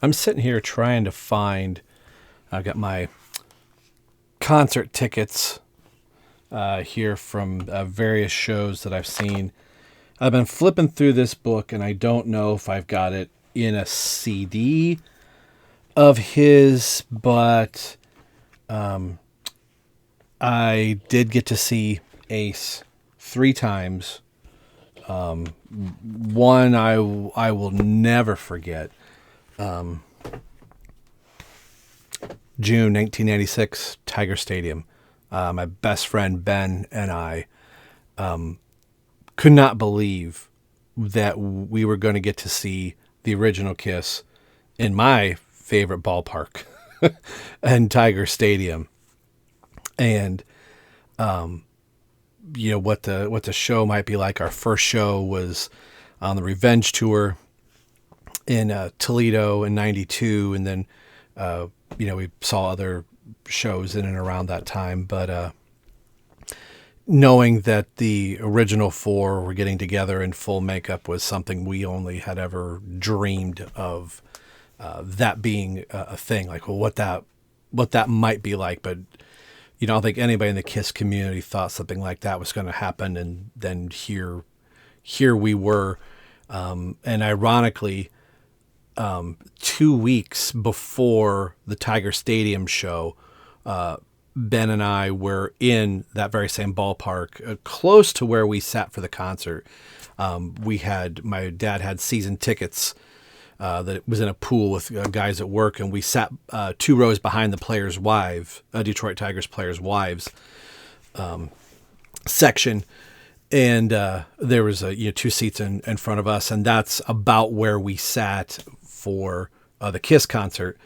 I'm sitting here trying to find, I got my concert tickets here from various shows that I've seen. I've been flipping through this book, and I don't know if I've got it in a CD of his, but I did get to see Ace 3 times. One I will never forget. June 1996, Tiger Stadium. My best friend Ben and I could not believe that we were going to get to see the original Kiss in my favorite ballpark and Tiger Stadium. And what the show might be like. Our first show was on the Revenge tour in Toledo in '92, and then we saw other shows in and around that time. But knowing that the original 4 were getting together in full makeup was something we only had ever dreamed of. That being a thing, like, well, what that might be like, but I don't think anybody in the Kiss community thought something like that was going to happen. And then here we were. And ironically, 2 weeks before the Tiger Stadium show, Ben and I were in that very same ballpark, close to where we sat for the concert. My dad had season tickets that was in a pool with guys at work, and we sat 2 rows behind the players' wives, Detroit Tigers players' wives section, and there was 2 seats in front of us, and that's about where we sat for the Kiss concert,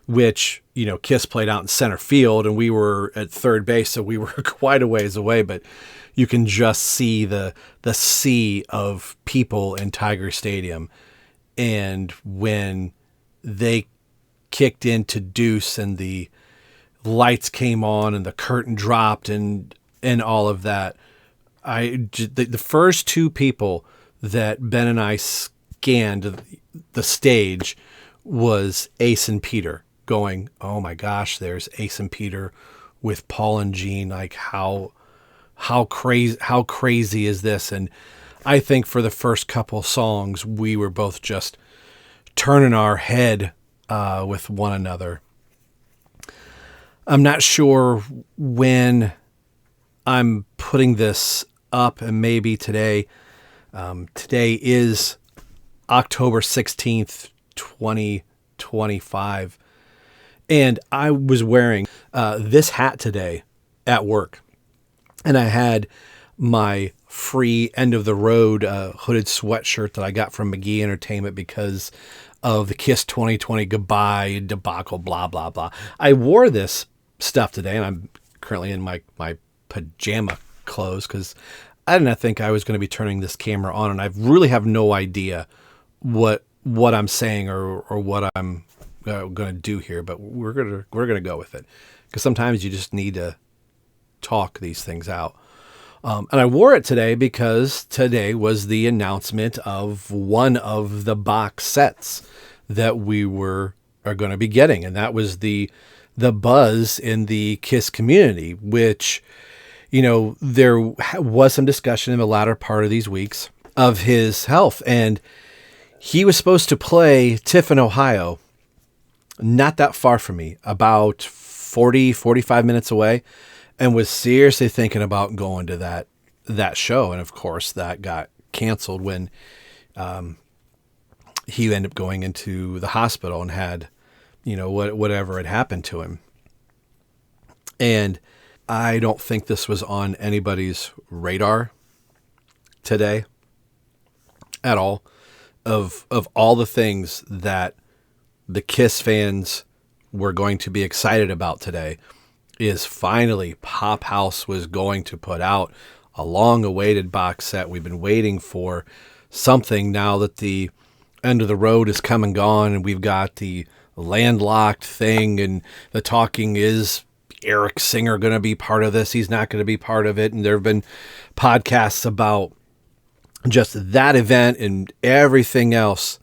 which Kiss played out in center field, and we were at third base, so we were quite a ways away, but you can just see the sea of people in Tiger Stadium. And when they kicked into Deuce and the lights came on and the curtain dropped and all of that, the first 2 people that Ben and I scanned the stage was Ace and Peter, going, "Oh my gosh, there's Ace and Peter with Paul and Gene. Like, how crazy is this?" And I think for the first couple songs, we were both just turning our head with one another. I'm not sure when I'm putting this up, and maybe today. Today is October 16th, 2025. And I was wearing this hat today at work. And I had my free end of the road hooded sweatshirt that I got from McGee Entertainment because of the Kiss 2020 goodbye debacle, blah, blah, blah. I wore this stuff today, and I'm currently in my pajama clothes because I did not think I was going to be turning this camera on, and I really have no idea what I'm saying or what I'm going to do here, but we're gonna go with it because sometimes you just need to talk these things out. And I wore it today because today was the announcement of one of the box sets that we are going to be getting. And that was the buzz in the Kiss community, which, there was some discussion in the latter part of these weeks of his health. And he was supposed to play Tiffin, Ohio, not that far from me, about 45 minutes away, and was seriously thinking about going to that show. And of course that got canceled when he ended up going into the hospital and had, whatever had happened to him. And I don't think this was on anybody's radar today at all. Of all the things that the Kiss fans were going to be excited about today, is finally Pop House was going to put out a long-awaited box set. We've been waiting for something now that the end of the road is come and gone, and we've got the landlocked thing, and the talking is Eric Singer going to be part of this? He's not going to be part of it. And there have been podcasts about just that event and everything else.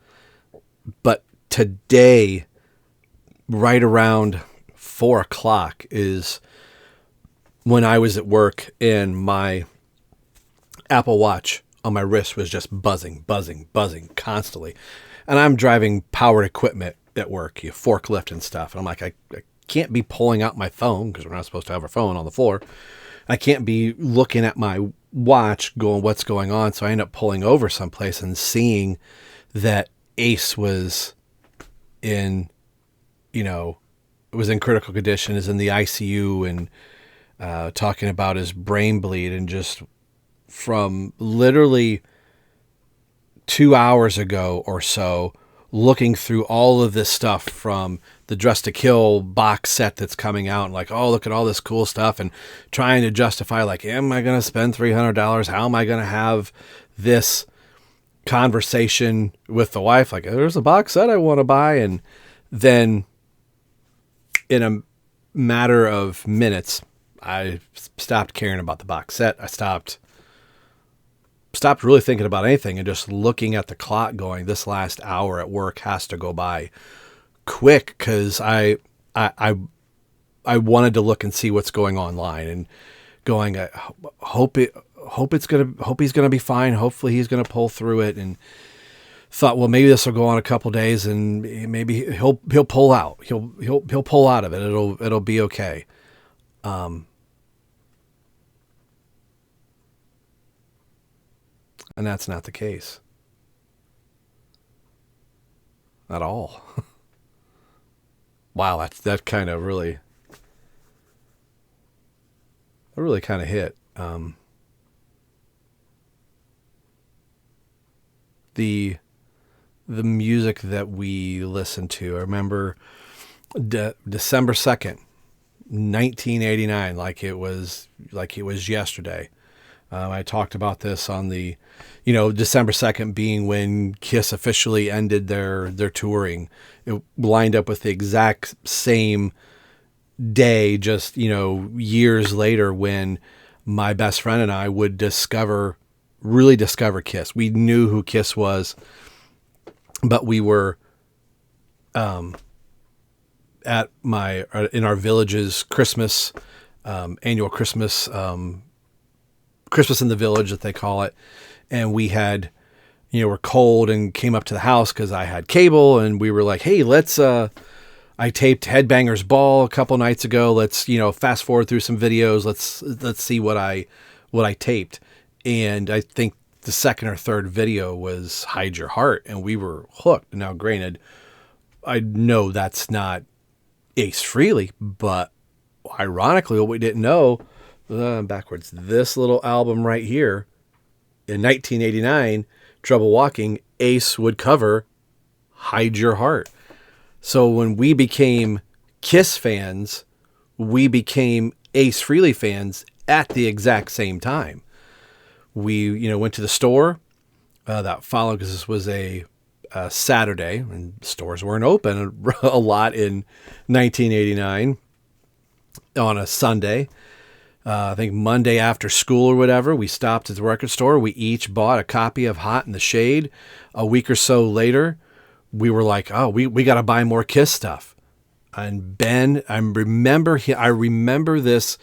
But today, right around 4:00 is when I was at work and my Apple Watch on my wrist was just buzzing constantly. And I'm driving powered equipment at work, forklift and stuff. And I'm like, I can't be pulling out my phone because we're not supposed to have our phone on the floor. I can't be looking at my watch going, what's going on? So I end up pulling over someplace and seeing that Ace was in, was in critical condition, is in the ICU, and talking about his brain bleed, and just from literally 2 hours ago or so, looking through all of this stuff from the Dress to Kill box set that's coming out, and like, oh, look at all this cool stuff, and trying to justify, like, am I going to spend $300? How am I going to have this conversation with the wife? Like, there's a box set I want to buy. And then in a matter of minutes, I stopped caring about the box set. I stopped really thinking about anything and just looking at the clock going, this last hour at work has to go by quick, because I wanted to look and see what's going online, and going, I hope he's gonna be fine. Hopefully he's gonna pull through it. And thought, well, maybe this will go on a couple days, and maybe he'll pull out. He'll pull out of it. It'll be okay. And that's not the case. At all. Wow, that kind of really kind of hit. The music that we listened to, I remember December 2nd, 1989, like it was yesterday. I talked about this on the, December 2nd being when Kiss officially ended their touring. It lined up with the exact same day, just, years later, when my best friend and I would really discover Kiss. We knew who Kiss was, but we were in our village's Christmas, annual Christmas, Christmas in the Village that they call it. And we had, we're cold and came up to the house because I had cable, and we were like, hey, I taped Headbangers Ball a couple nights ago. Let's, fast forward through some videos. Let's see what I taped. And I think the second or third video was Hide Your Heart, and we were hooked. Now, granted, I know that's not Ace Frehley, but ironically, what we didn't know, backwards, this little album right here, in 1989, Trouble Walking, Ace would cover Hide Your Heart. So when we became Kiss fans, we became Ace Frehley fans at the exact same time. We, went to the store that followed, because this was a Saturday, and stores weren't open a lot in 1989 on a Sunday. I think Monday after school or whatever, we stopped at the record store. We each bought a copy of Hot in the Shade. A week or so later, we were like, oh, we got to buy more Kiss stuff. And Ben, I remember this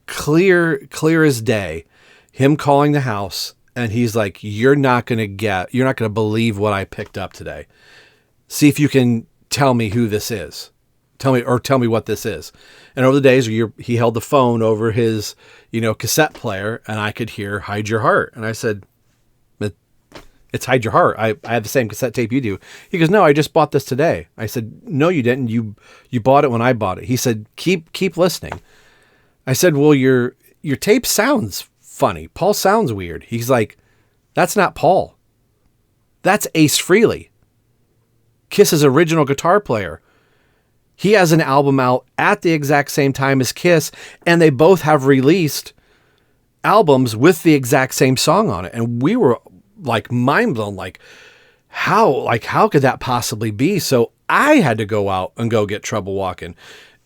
clear as day, him calling the house, and he's like, you're not going to believe what I picked up today. See if you can tell me who this is. Tell me what this is. And over the days, he held the phone over his, cassette player, and I could hear Hide Your Heart. And I said, it's Hide Your Heart. I have the same cassette tape you do. He goes, no, I just bought this today. I said, no, you didn't. You bought it when I bought it. He said, keep listening. I said, well, your tape sounds funny. Paul sounds weird. He's like, that's not Paul. That's Ace Frehley, Kiss's original guitar player. He has an album out at the exact same time as Kiss, and they both have released albums with the exact same song on it. And we were like mind blown, like how could that possibly be? So I had to go out and go get Trouble Walking,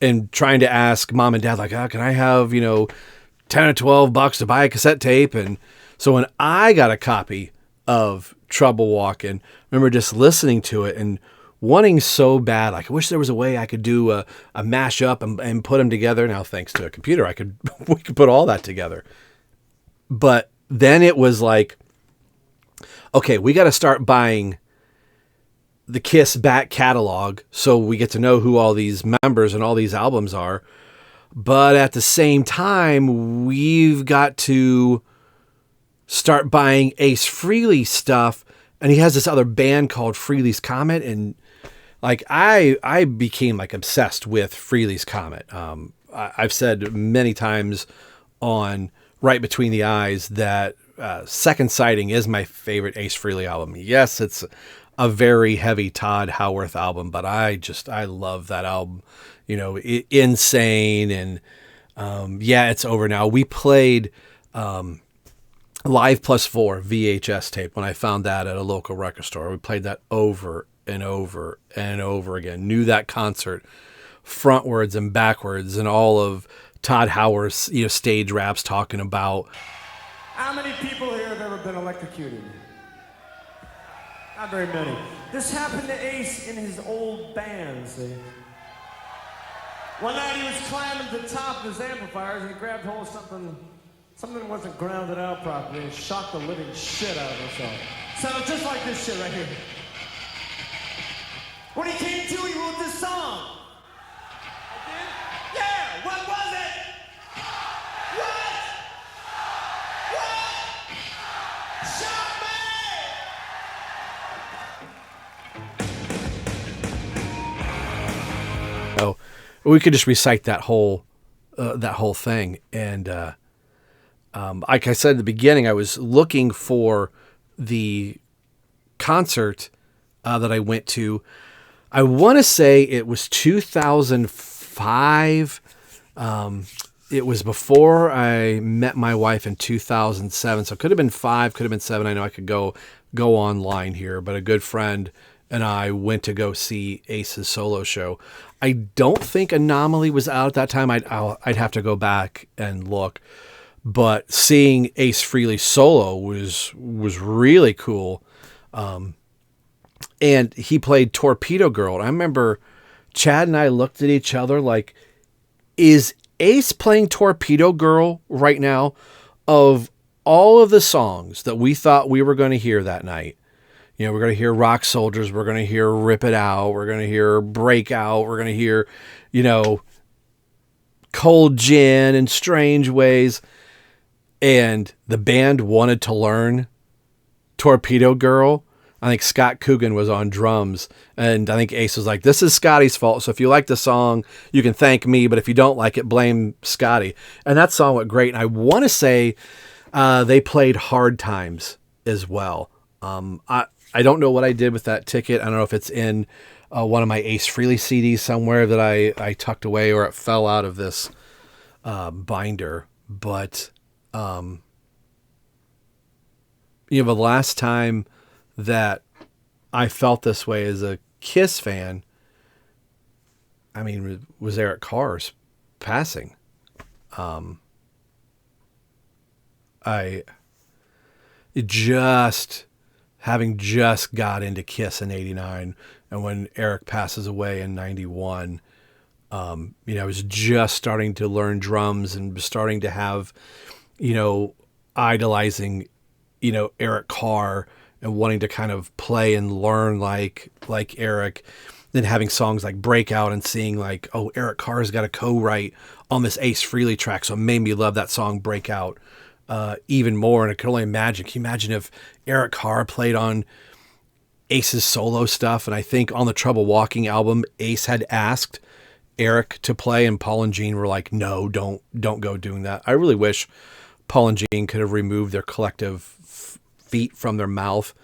and trying to ask mom and dad, like, can I have, 10 or $12 to buy a cassette tape? And so when I got a copy of Trouble Walking, I remember just listening to it and wanting so bad. Like, I wish there was a way I could do a mashup and put them together. Now, thanks to a computer, we could put all that together. But then it was like, okay, we got to start buying the Kiss back catalog so we get to know who all these members and all these albums are. But at the same time, we've got to start buying Ace Frehley stuff. And he has this other band called Frehley's Comet. And like, I became like obsessed with Frehley's Comet. I've said many times on Right Between the Eyes that Second Sighting is my favorite Ace Frehley album. Yes, it's a very heavy Todd Howarth album, but I love that album. You know, Insane and Yeah, It's Over Now. We played Live Plus 4 VHS tape when I found that at a local record store. We played that over and over and over again. Knew that concert frontwards and backwards, and all of Todd Howarth's stage raps talking about. How many people here have ever been electrocuted? Not very many. This happened to Ace in his old band, see? One night he was climbing to the top of his amplifiers and he grabbed hold of something wasn't grounded out properly and shocked the living shit out of himself. Sounded just like this shit right here. When he came to, he wrote this song. I did? Yeah! What was it? What? Shock me! Oh, we could just recite that whole thing. And like I said at the beginning, I was looking for the concert that I went to. I want to say it was 2005. It was before I met my wife in 2007. So it could have been 5, could have been 7. I know I could go online here, but a good friend and I went to go see Ace's solo show. I don't think Anomaly was out at that time. I'd have to go back and look. But seeing Ace Frehley solo was really cool. And he played Torpedo Girl. And I remember Chad and I looked at each other like, is Ace playing Torpedo Girl right now? Of all of the songs that we thought we were going to hear that night, we're going to hear Rock Soldiers, we're going to hear Rip It Out, we're going to hear Breakout, we're going to hear, Cold Gin and Strange Ways. And the band wanted to learn Torpedo Girl. I think Scott Coogan was on drums, and I think Ace was like, this is Scotty's fault. So if you like the song, you can thank me, but if you don't like it, blame Scotty. And that song went great. And I want to say they played Hard Times as well. I don't know what I did with that ticket. I don't know if it's in one of my Ace Frehley CDs somewhere that I tucked away, or it fell out of this binder. But the last time that I felt this way as a Kiss fan, I mean, was Eric Carr's passing. Having just got into Kiss in 89, and when Eric passes away in 91, I was just starting to learn drums and starting to have, idolizing, Eric Carr and wanting to kind of play and learn like Eric, then having songs like Breakout and seeing like, oh, Eric Carr's got a co-write on this Ace Frehley track. So it made me love that song Breakout even more. And I could only imagine, can you imagine if Eric Carr played on Ace's solo stuff? And I think on the Trouble Walking album, Ace had asked Eric to play, and Paul and Gene were like, no, don't go doing that. I really wish Paul and Gene could have removed their collective feet from their mouth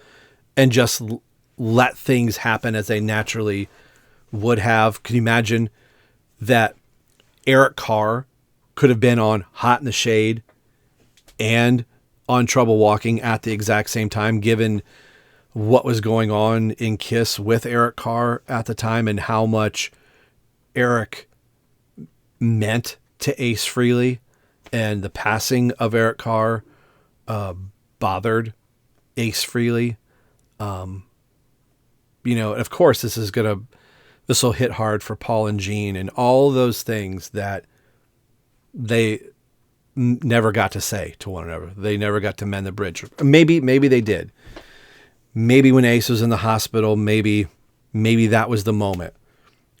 and just let things happen as they naturally would have. Can you imagine that Eric Carr could have been on Hot in the Shade and on Trouble Walking at the exact same time, given what was going on in Kiss with Eric Carr at the time and how much Eric meant to Ace Frehley, and the passing of Eric Carr bothered Ace Frehley. of course this will hit hard for Paul and Gene and all those things that they never got to say to one another. They never got to mend the bridge. Maybe they did. Maybe when Ace was in the hospital, maybe that was the moment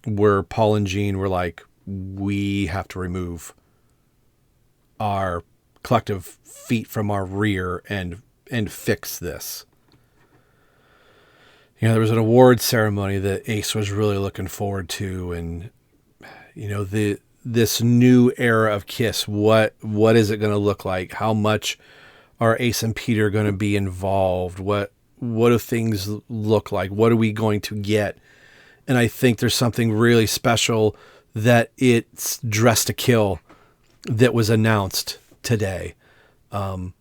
where Paul and Gene were like, we have to remove our collective feet from our rear and fix this. There was an award ceremony that Ace was really looking forward to, and this new era of Kiss. What is it going to look like? How much are Ace and Peter going to be involved? What do things look like? What are we going to get? And I think there's something really special that it's Dressed to Kill that was announced today. That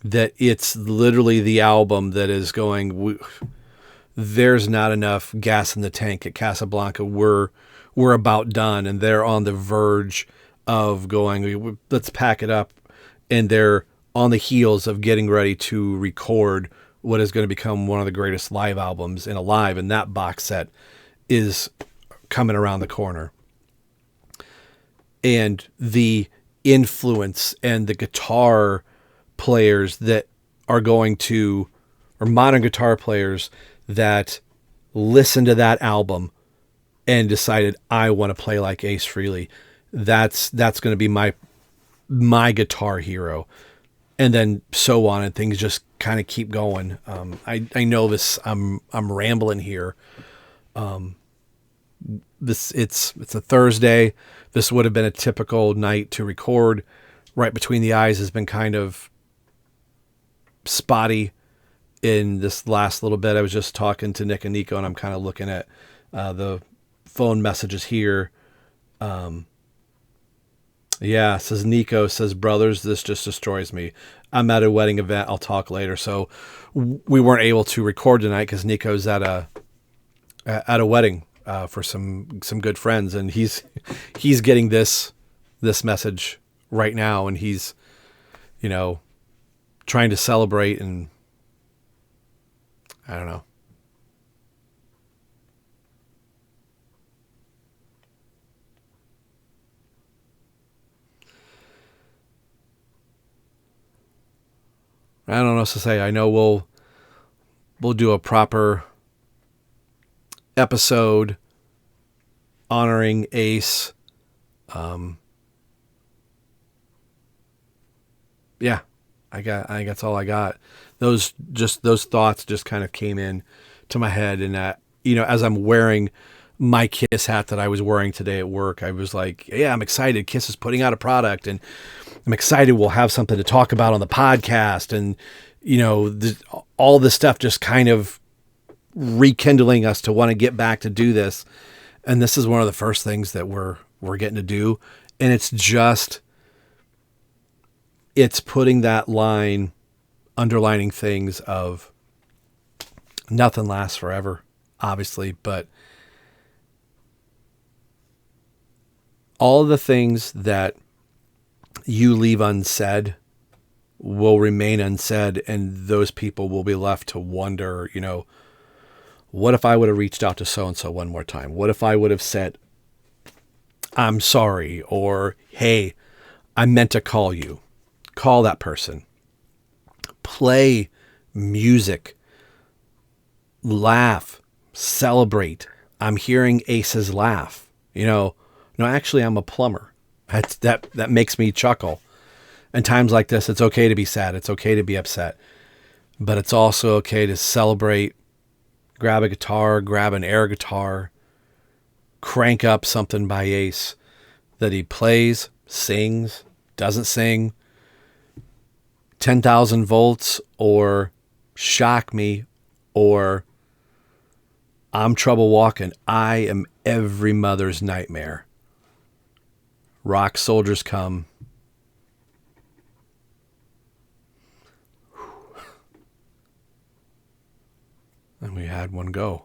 it's literally the album that is going, there's not enough gas in the tank at Casablanca. We're about done. And they're on the verge of going, let's pack it up. And they're on the heels of getting ready to record what is going to become one of the greatest live albums in Alive. And that box set is coming around the corner. And the influence and the guitar players that are going to, or modern guitar players that listened to that album and decided, I want to play like Ace Frehley. That's going to be my guitar hero. And then so on, and things just kind of keep going. I know this, I'm rambling here. It's a Thursday. This would have been a typical night to record. Right Between the Eyes has been kind of spotty in this last little bit. I was just talking to Nick and Nico, and I'm kind of looking at the phone messages here. Says Nico, says, brothers, this just destroys me. I'm at a wedding event. I'll talk later. So we weren't able to record tonight because Nico's at a wedding for some good friends, and he's getting this message right now, and he's trying to celebrate, and I don't know. I don't know what to say. I know we'll do a proper episode honoring Ace. I think that's all I got. Those thoughts just kind of came in to my head, and as I'm wearing my Kiss hat that I was wearing today at work, I was like, yeah, I'm excited. Kiss is putting out a product, and I'm excited we'll have something to talk about on the podcast. And, all this stuff just kind of rekindling us to want to get back to do this. And this is one of the first things that we're getting to do. And it's putting that line, underlining things of nothing lasts forever, obviously, but all of the things that you leave unsaid will remain unsaid, and those people will be left to wonder, what if I would have reached out to so-and-so one more time? What if I would have said, I'm sorry, or, hey, I meant to call you. Call that person. Play music. Laugh. Celebrate. I'm hearing Ace's laugh. No, actually, I'm a plumber. That makes me chuckle. And times like this, it's okay to be sad. It's okay to be upset. But it's also okay to celebrate, grab a guitar, grab an air guitar, crank up something by Ace that he plays, sings, doesn't sing, 10,000 volts, or Shock Me, or I'm Trouble Walking. I am every mother's nightmare. Rock Soldiers Come. And we had one go.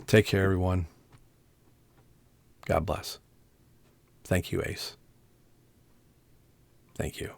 Take care, everyone. God bless. Thank you, Ace. Thank you.